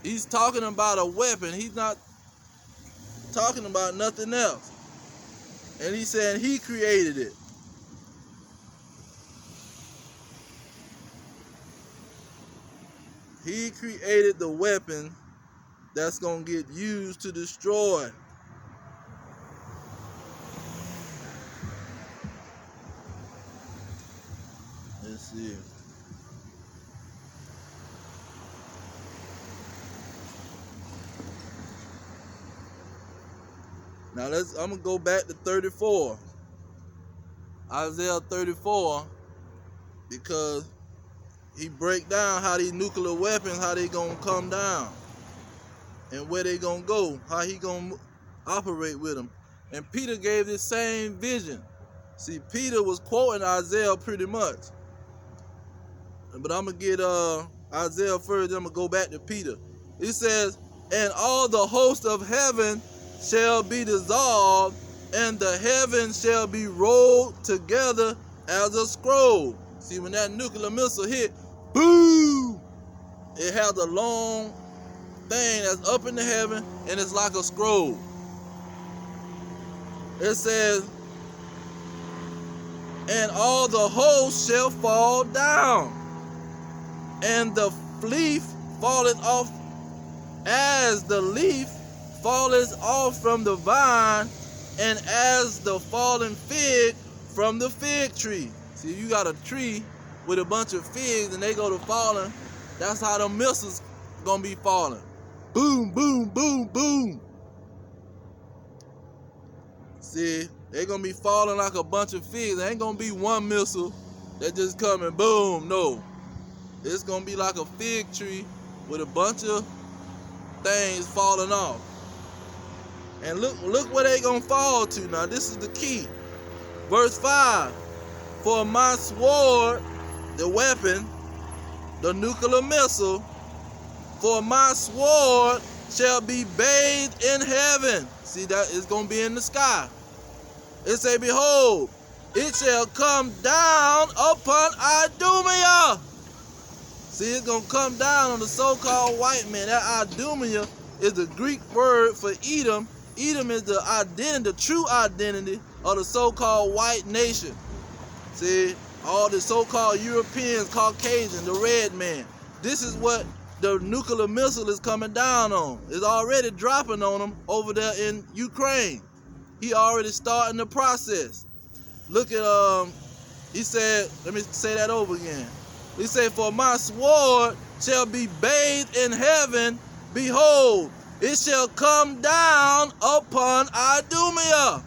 He's talking about a weapon. He's not talking about nothing else. And he's saying he created it. He created the weapon that's going to get used to destroy. Let's see. Now I'm going to go back to 34. Isaiah 34, because he break down how these nuclear weapons, how they going to come down and where they going to go, how he going to operate with them. And Peter gave this same vision. See, Peter was quoting Isaiah pretty much. But I'm going to get Isaiah first, then I'm going to go back to Peter. It says, and all the host of heaven shall be dissolved, and the heavens shall be rolled together as a scroll. See, when that nuclear missile hit, boom! It has a long thing that's up in the heaven, and it's like a scroll. It says, and all the hosts shall fall down, and the leaf falleth off as the leaf falleth off from the vine, and as the fallen fig from the fig tree. See, you got a tree with a bunch of figs and they go to falling. That's how the missiles gonna be falling. Boom, boom, boom, boom. See, they gonna be falling like a bunch of figs. There ain't gonna be one missile that just come and boom, no. It's gonna be like a fig tree with a bunch of things falling off. And look where they gonna fall to now. This is the key. Verse 5. For my sword, the weapon, the nuclear missile, for my sword shall be bathed in heaven. See, that is gonna be in the sky. It say, behold, it shall come down upon Idumea. See, it's gonna come down on the so-called white man. That Idumea is the Greek word for Edom. Edom is the identity, the true identity of the so-called white nation. See, all the so-called Europeans, Caucasian, the red man. This is what the nuclear missile is coming down on. It's already dropping on them over there in Ukraine. He already starting the process. Look at, he said, let me say that over again. He said, for my sword shall be bathed in heaven. Behold, it shall come down upon Idumea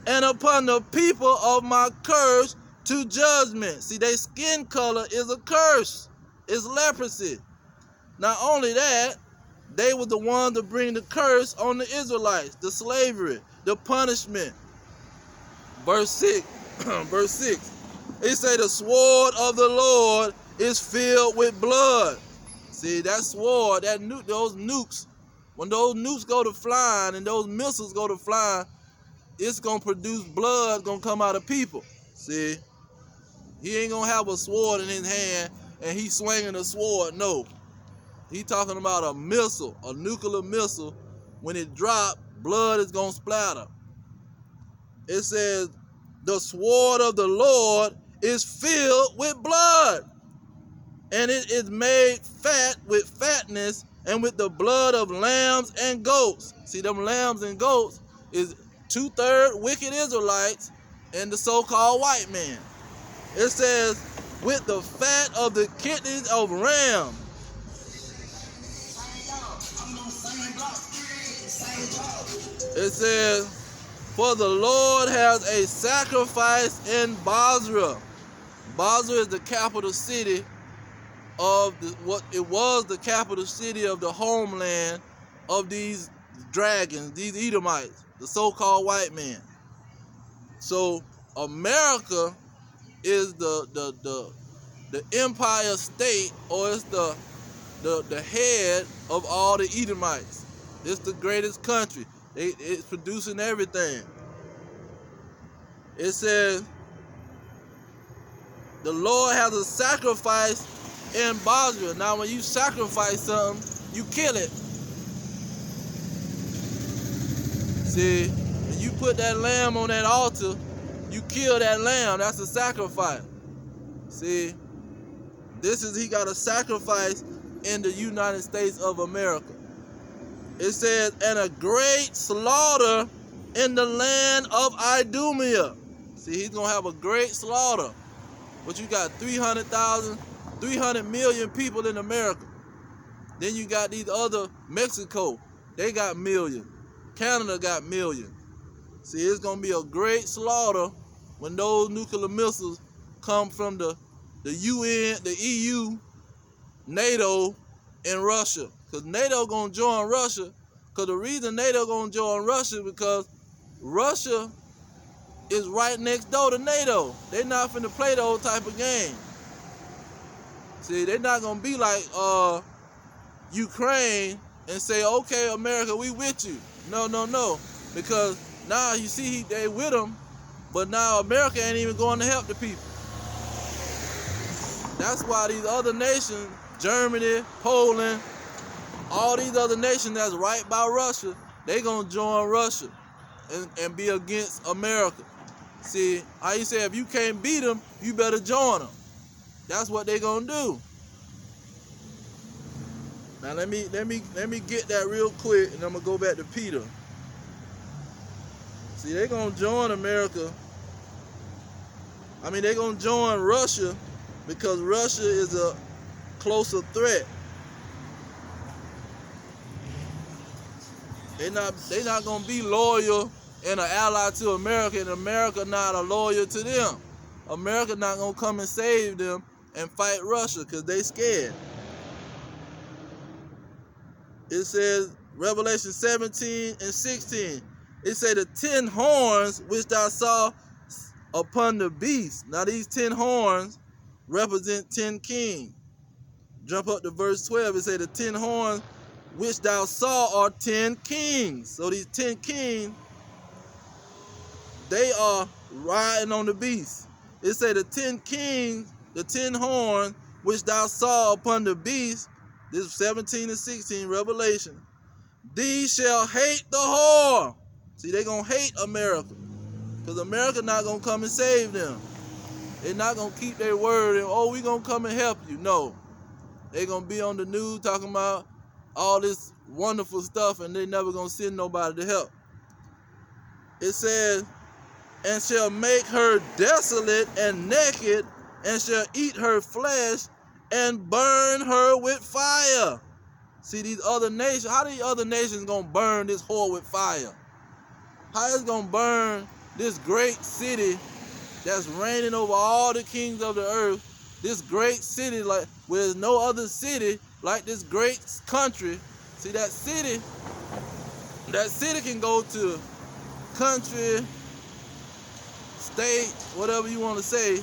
and upon the people of my curse to judgment. See, their skin color is a curse. It's leprosy. Not only that, they were the ones to bring the curse on the Israelites, the slavery, the punishment. Verse 6. Verse 6. It say the sword of the Lord is filled with blood. See, that sword, those nukes, when those nukes go to flying and those missiles go to flying, it's going to produce blood going to come out of people. See, he ain't going to have a sword in his hand and he's swinging a sword. No, he talking about a missile, a nuclear missile. When it drop, blood is going to splatter. It says, the sword of the Lord is filled with blood, and it is made fat with fatness and with the blood of lambs and goats. See, them lambs and goats is 2/3 wicked Israelites and the so-called white man. It says, with the fat of the kidneys of ram. It says, for the Lord has a sacrifice in Basra. Basra is the capital city of what it was the capital city of the homeland of these dragons, these Edomites, the so-called white man. So America is the empire state, or it's the head of all the Edomites. It's the greatest country. It's producing everything. It says, the Lord has a sacrifice in Basra. Now, when you sacrifice something, you kill it. See, when you put that lamb on that altar, you kill that lamb. That's a sacrifice. See, he got a sacrifice in the United States of America. It says, and a great slaughter in the land of Idumea. See, he's going to have a great slaughter. But you got 300 million people in America. Then you got these other, Mexico, they got millions. Canada got millions. See, it's going to be a great slaughter when those nuclear missiles come from the UN, the EU, NATO, and Russia. Because NATO going to join Russia. Because the reason NATO going to join Russia is because Russia is right next door to NATO. They're not finna play those type of game. See, they're not going to be like Ukraine and say, okay, America, we with you. No, no, no. Because now you see they with them, but now America ain't even going to help the people. That's why these other nations, Germany, Poland, all these other nations that's right by Russia, they going to join Russia and be against America. See, how you say if you can't beat them, you better join them. That's what they going to do. Now let me get that real quick, and I'm gonna go back to Peter. See, they're gonna join America. I mean, they're gonna join Russia because Russia is a closer threat. They're not gonna be loyal and an ally to America, and America not a loyal to them. America not gonna come and save them and fight Russia because they scared. It says, Revelation 17 and 16, it said the 10 horns which thou saw upon the beast. Now these 10 horns represent 10 kings. Jump up to verse 12, it said the 10 horns which thou saw are 10 kings. So these 10 kings, they are riding on the beast. It said the 10 kings, the 10 horns which thou saw upon the beast. This is 17 and 16, Revelation. These shall hate the whore. See, they're going to hate America. Because America not going to come and save them. They're not going to keep their word and, oh, we're going to come and help you. No. They're going to be on the news talking about all this wonderful stuff, and they're never going to send nobody to help. It says, and shall make her desolate and naked, and shall eat her flesh, and burn her with fire. See, these other nations, how these other nations gonna burn this whore with fire? How is gonna burn this great city that's reigning over all the kings of the earth? This great city, like where there's no other city like this great country. See, that city can go to country, state, whatever you want to say.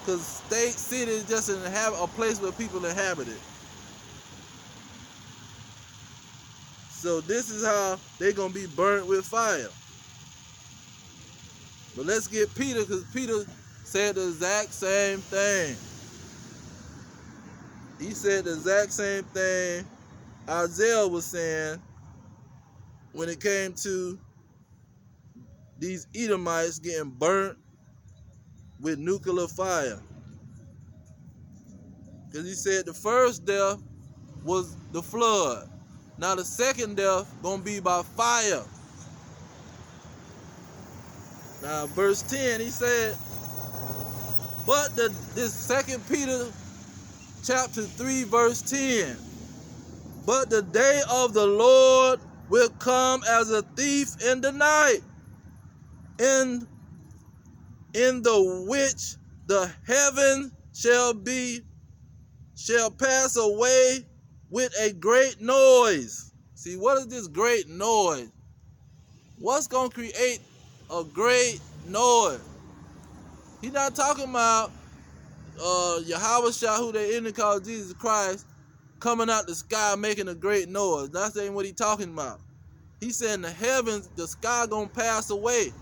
Because state, city is just a place where people inhabit it. So this is how they're going to be burnt with fire. But let's get Peter, because Peter said the exact same thing. He said the exact same thing Isaiah was saying when it came to these Edomites getting burnt with nuclear fire. Because he said the first death was the flood. Now the second death gonna be by fire. Now verse 10, he said, but this 2 Peter chapter 3 verse 10, but the day of the Lord will come as a thief in the night, in the which the heaven shall pass away with a great noise. See, what is this great noise? What's going to create a great noise? He's not talking about Yahweh Shah, who they in call Jesus Christ, coming out the sky making a great noise. That's ain't what he's talking about. He said in the heavens, the sky going to pass away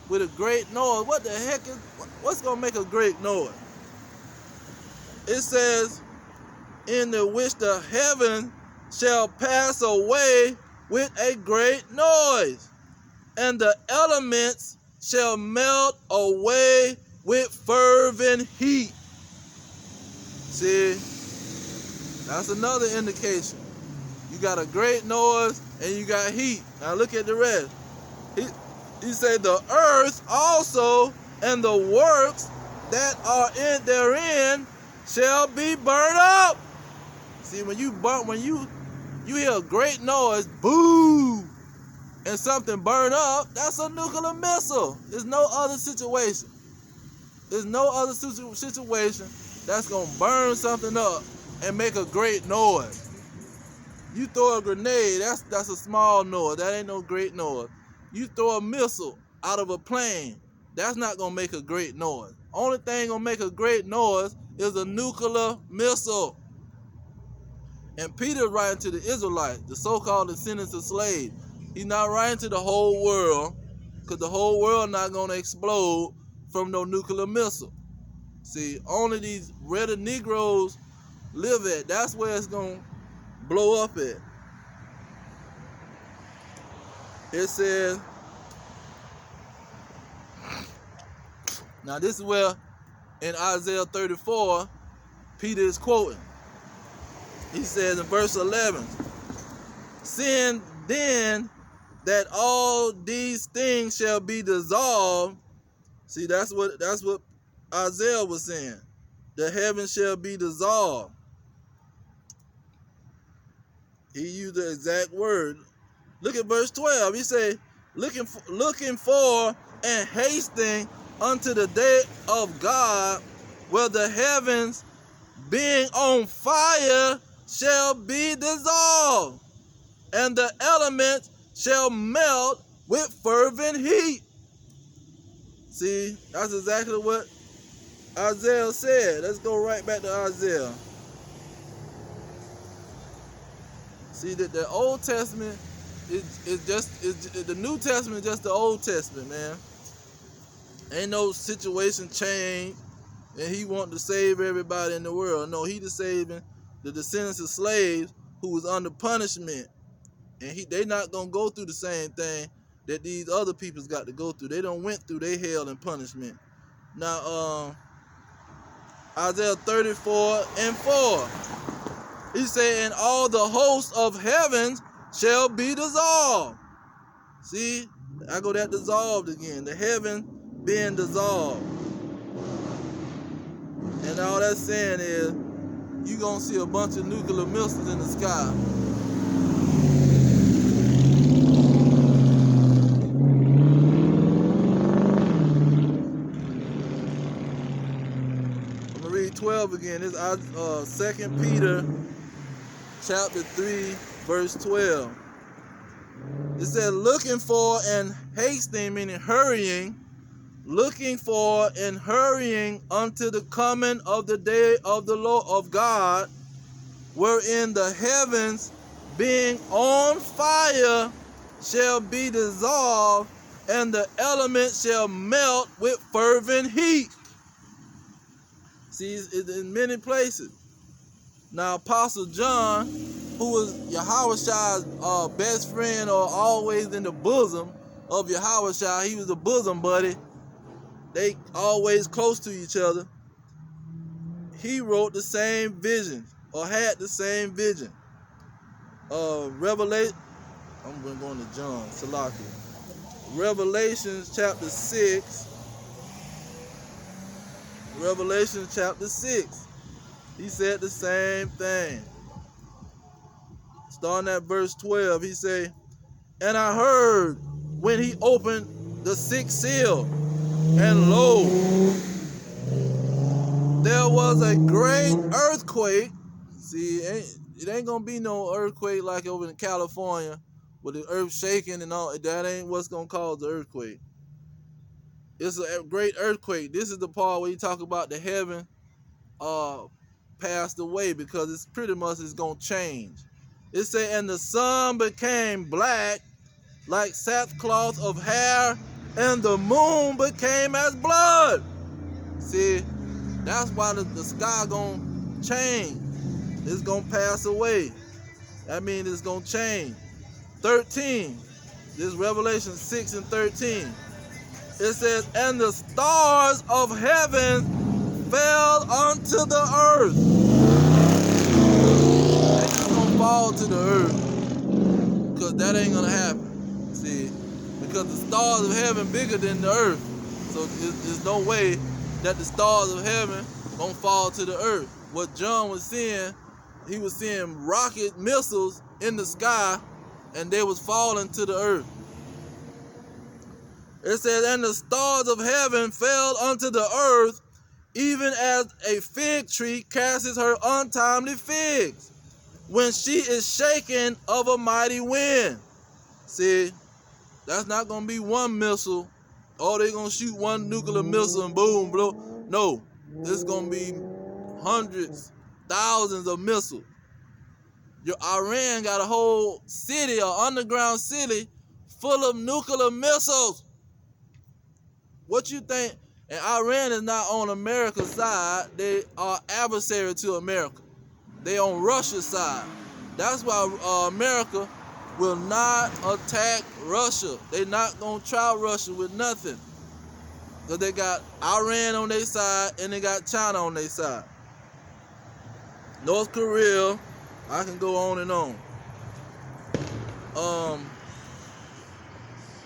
with a great noise. What the heck is, what's going to make a great noise? It says, in the which the heaven shall pass away with a great noise, and the elements shall melt away with fervent heat. See, that's another indication. You got a great noise and you got heat. Now look at the rest. He said the earth also and the works that are in therein shall be burned up. See, when you hear a great noise, boom, and something burn up, that's a nuclear missile. There's no other situation. There's no other situation that's gonna burn something up and make a great noise. You throw a grenade, that's a small noise. That ain't no great noise. You throw a missile out of a plane, that's not gonna make a great noise. Only thing gonna make a great noise is a nuclear missile. And Peter writing to the Israelites, the so-called descendants of slaves. He's not writing to the whole world, because the whole world not gonna explode from no nuclear missile. See, only these red Negroes live at. That's where it's gonna blow up at. It says, now this is where in Isaiah 34, Peter is quoting. He says in verse 11, seeing then that all these things shall be dissolved. See, that's what Isaiah was saying. The heavens shall be dissolved. He used the exact word. Look at verse 12. He said, looking for and hasting unto the day of God, where the heavens being on fire shall be dissolved, and the elements shall melt with fervent heat. See, that's exactly what Isaiah said. Let's go right back to Isaiah. See, that the Old Testament is the New Testament is just the Old Testament, man. Ain't no situation change, and he want to save everybody in the world. No, he just saving the descendants of slaves who was under punishment, and they not gonna go through the same thing that these other people's got to go through. They don't went through their hell and punishment. Now, Isaiah 34:4, he said, and all the hosts of heavens shall be dissolved. See, I go that dissolved again. The heaven being dissolved. And all that's saying is, you gonna see a bunch of nuclear missiles in the sky. I'm gonna read 12 again. This is 2 Peter chapter 3, verse 12. It said, looking for and hasting, meaning hurrying, looking for and hurrying unto the coming of the day of the Lord of God, wherein the heavens being on fire shall be dissolved, and the elements shall melt with fervent heat. See, it's in many places. Now, Apostle John, who was Yahweh's best friend, or always in the bosom of Yahweh, he was a bosom buddy. They always close to each other. He wrote the same vision, or had the same vision. Revelation. I'm going to John, Salaki. Revelation chapter 6. Revelation chapter 6. He said the same thing. Starting at verse 12, he said, and I heard when he opened the sixth seal, and lo, there was a great earthquake. See, it ain't gonna be no earthquake like over in California with the earth shaking and all. That ain't what's gonna cause the earthquake. It's a great earthquake. This is the part where you talk about the heaven passed away, because it's pretty much it's gonna change. It said, and the sun became black like sackcloth of hair, and the moon became as blood. See, that's why the sky gonna change. It's gonna pass away. That means it's going to change. 13. This is Revelation 6 and 13. It says, and the stars of heaven fell unto the earth. They just gonna fall to the earth, because that ain't gonna happen. See, because the stars of heaven bigger than the earth, so there's no way that the stars of heaven gonna fall to the earth. What John was seeing, he was seeing rocket missiles in the sky, and they was falling to the earth. It says, and the stars of heaven fell unto the earth, even as a fig tree casts her untimely figs, when she is shaken of a mighty wind. See, that's not going to be one missile. Oh, they're going to shoot one nuclear missile and boom, blow. No, this is going to be hundreds, thousands of missiles. Your Iran got a whole city, an underground city, full of nuclear missiles. What you think? And Iran is not on America's side. They are adversary to America. They on Russia's side. That's why America will not attack Russia. They not gonna try Russia with nothing. Because they got Iran on their side and they got China on their side. North Korea, I can go on and on.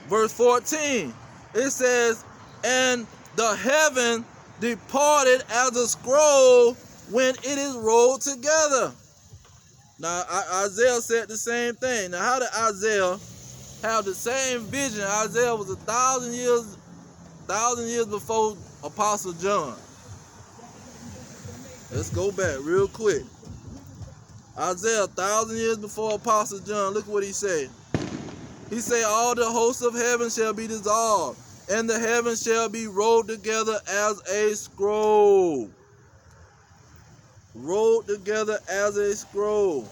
Verse 14, it says, and the heaven departed as a scroll when it is rolled together. Now, Isaiah said the same thing. Now, how did Isaiah have the same vision? Isaiah was 1,000 years before Apostle John. Let's go back real quick. Isaiah, 1,000 years before Apostle John, look what he said. He said, all the hosts of heaven shall be dissolved, and the heavens shall be rolled together as a scroll. Rolled together as a scroll.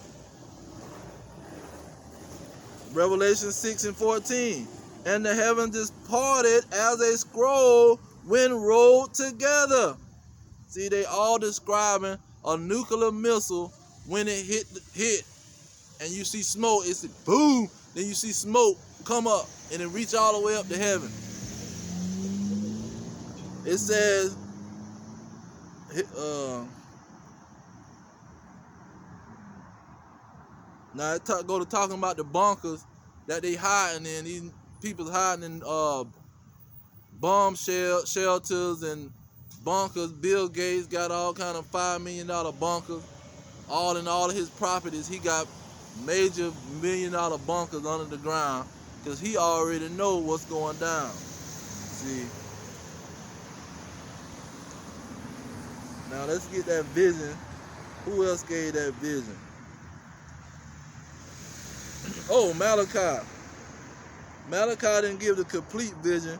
Revelation 6 and 14. And the heavens is parted as a scroll when rolled together. See, they all describing a nuclear missile when it hit, and you see smoke. It's like boom. Then you see smoke come up and it reach all the way up to heaven. It says, now it go to talking about the bunkers that they hiding in. These people's hiding in bomb shelters and bunkers. Bill Gates got all kind of $5 million bunkers. All in all of his properties, he got major $1 million bunkers under the ground, because he already know what's going down. See. Now let's get that vision. Who else gave that vision? Oh, Malachi. Malachi didn't give the complete vision,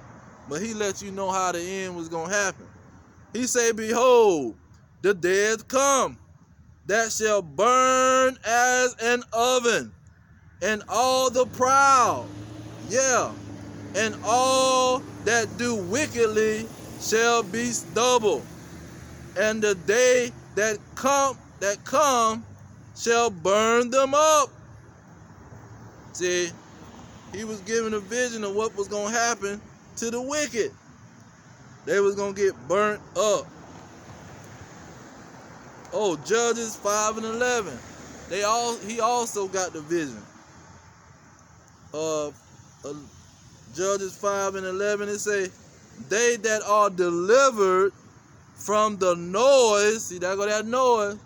but he let you know how the end was going to happen. He said, behold, the dead come, that shall burn as an oven, and all the proud, and all that do wickedly shall be stubble. And the day that come shall burn them up. See, he was giving a vision of what was going to happen to the wicked. They was going to get burnt up. Oh, Judges 5 and 11. He also got the vision. Judges 5 and 11, it say, they that are delivered from the noise, see, there go that noise.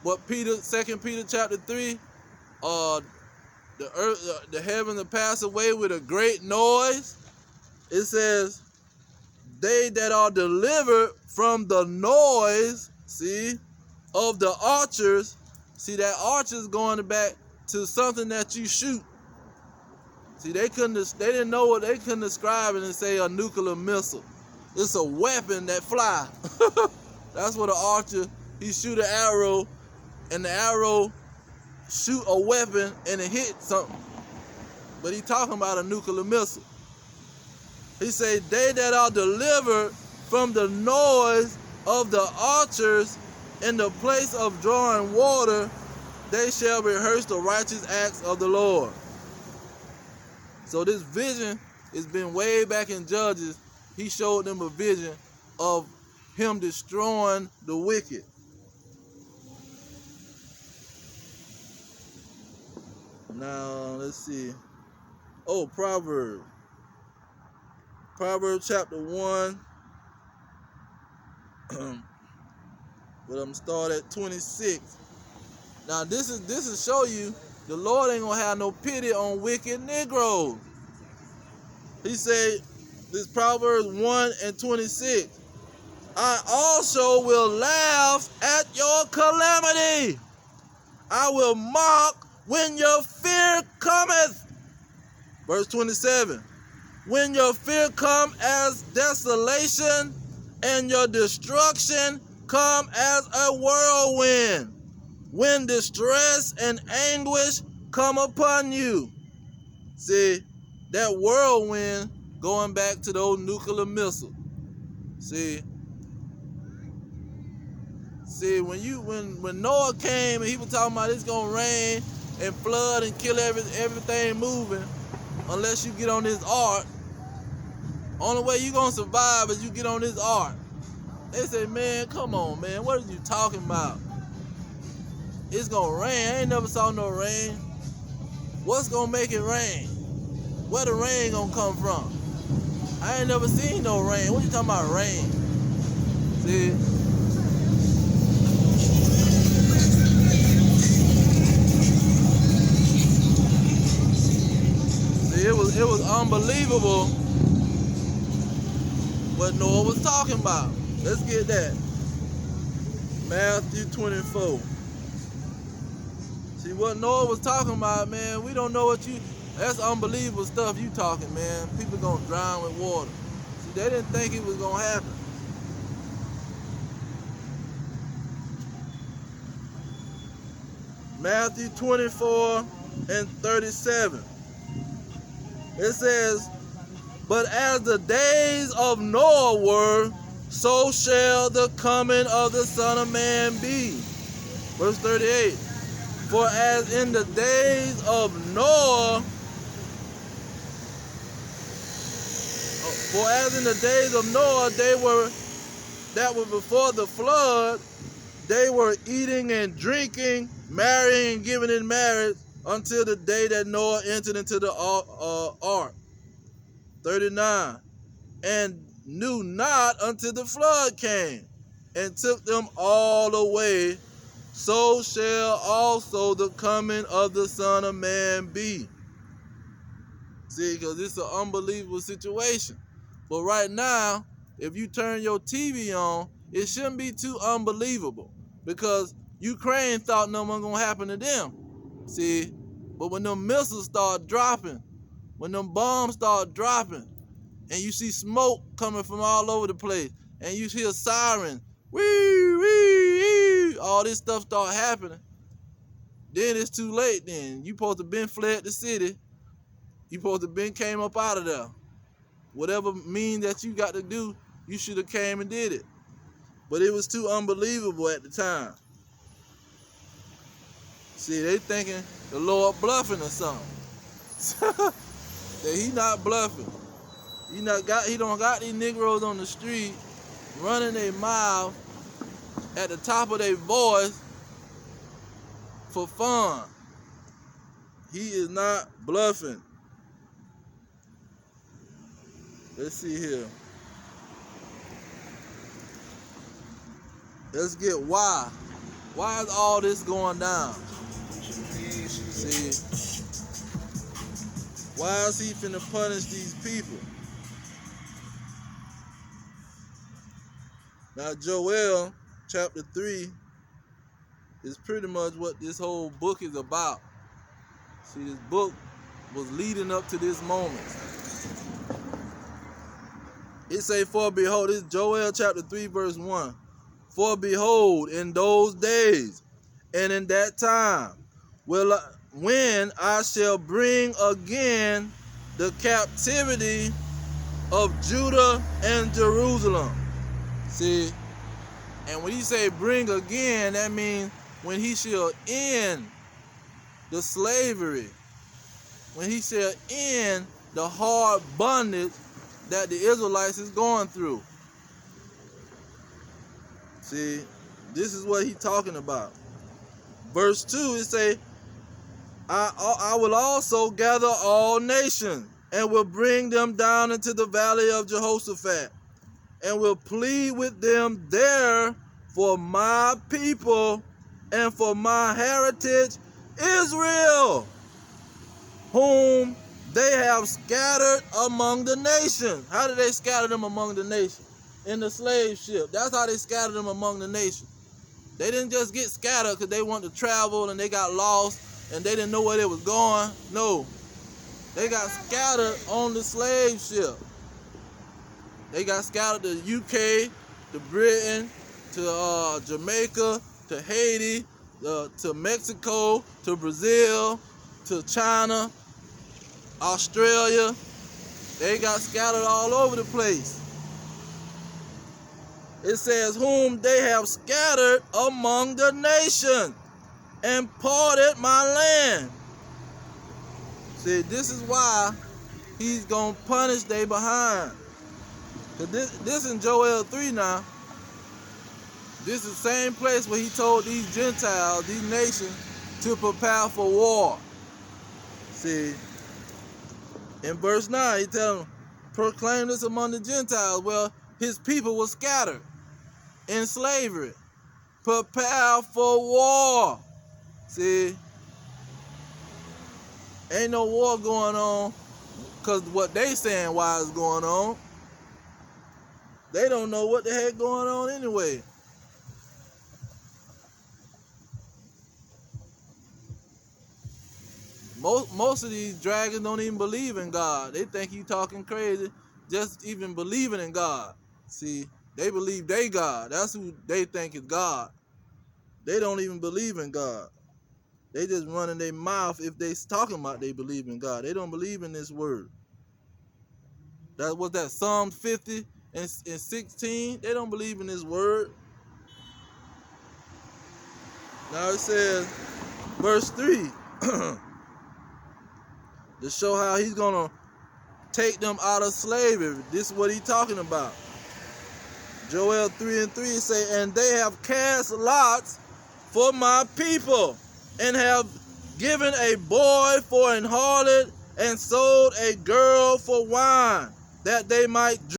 What 2 Peter chapter 3, the earth, the heaven to pass away with a great noise. It says, they that are delivered from the noise, see, of the archers. See, that archers going back to something that you shoot. See, they didn't know what, they couldn't describe it and say a nuclear missile. It's a weapon that fly. That's what an archer, he shoot an arrow, and the arrow shoot a weapon and it hit something. But he talking about a nuclear missile. He say, they that are delivered from the noise of the archers in the place of drawing water, they shall rehearse the righteous acts of the Lord. So this vision has been way back in Judges. He showed them a vision of him destroying the wicked. Now, let's see. Oh, Proverbs. Proverbs chapter 1. But I'm start at 26. Now, this will show you the Lord ain't gonna have no pity on wicked Negroes. He said, this Proverbs 1 and 26. I also will laugh at your calamity. I will mock when your fear cometh. Verse 27. When your fear come as desolation, and your destruction come as a whirlwind. When distress and anguish come upon you. See, that whirlwind going back to those nuclear missiles. See, when Noah came and he was talking about it's gonna rain and flood and kill everything moving, unless you get on this ark. Only way you gonna survive is you get on this ark. They say, man, come on, man, what are you talking about? It's gonna rain. I ain't never saw no rain. What's gonna make it rain? Where the rain gonna come from? I ain't never seen no rain. What you talking about, rain? See? It was unbelievable what Noah was talking about. Let's get that. Matthew 24. See what Noah was talking about, man. We don't know what you. That's unbelievable stuff you talking, man. People gonna drown with water. See, they didn't think it was gonna happen. Matthew 24 and 37. It says, but as the days of Noah were, so shall the coming of the Son of Man be. Verse 38. For as in the days of Noah, that were before the flood, they were eating and drinking, marrying and giving in marriage until the day that Noah entered into the ark. 39. And knew not until the flood came and took them all away. So shall also the coming of the Son of Man be. See, because it's an unbelievable situation. But right now, if you turn your TV on, it shouldn't be too unbelievable, because Ukraine thought nothing was going to happen to them. See, but when them missiles start dropping, when them bombs start dropping, and you see smoke coming from all over the place, and you hear sirens, wee, wee, all this stuff start happening, then it's too late then. You supposed to been fled the city. You supposed to been came up out of there. Whatever mean that you got to do, you should have came and did it. But it was too unbelievable at the time. See, they thinking the Lord bluffing or something. That he not bluffing. He don't got these Negroes on the street running their mouth at the top of their voice for fun. He is not bluffing. Let's see here. Let's get why. Why is all this going down? See, why is he finna punish these people? Now, Joel chapter 3 is pretty much what this whole book is about. See, this book was leading up to this moment. It say, for behold, this is Joel chapter 3 verse 1. For behold, in those days and in that time, when I shall bring again the captivity of Judah and Jerusalem. See, and when he say bring again, that means when he shall end the slavery, when he shall end the hard bondage that the Israelites is going through. See, this is what he's talking about. Verse 2, it say, I will also gather all nations, and will bring them down into the valley of Jehoshaphat, and will plead with them there for my people and for my heritage Israel, whom they have scattered among the nations. How did they scatter them among the nations? In the slave ship. That's how they scattered them among the nations. They didn't just get scattered because they wanted to travel and they got lost and they didn't know where they was going. No. They got scattered on the slave ship. They got scattered to UK, to Britain, to Jamaica, to Haiti, to Mexico, to Brazil, to China, Australia. They got scattered all over the place. It says, whom they have scattered among the nations and parted my land. See, this is why he's going to punish they behind. This in Joel 3 now. This is the same place where he told these Gentiles, these nations, to prepare for war. See, in verse 9, he tells them, proclaim this among the Gentiles. Well, his people were scattered in slavery. Prepare for war. See, ain't no war going on because what they saying why it's going on. They don't know what the heck going on anyway. Most of these dragons don't even believe in God. They think you talking crazy just even believing in God. See, they believe they God. That's who they think is God. They don't even believe in God. They just running their mouth if they talking about they believe in God. They don't believe in this word. That was that Psalm 50 and 16. They don't believe in this word. Now it says, verse 3, to show how he's going to take them out of slavery. This is what he's talking about. Joel 3 and 3 say, and they have cast lots for my people, and have given a boy for an harlot, and sold a girl for wine, that they might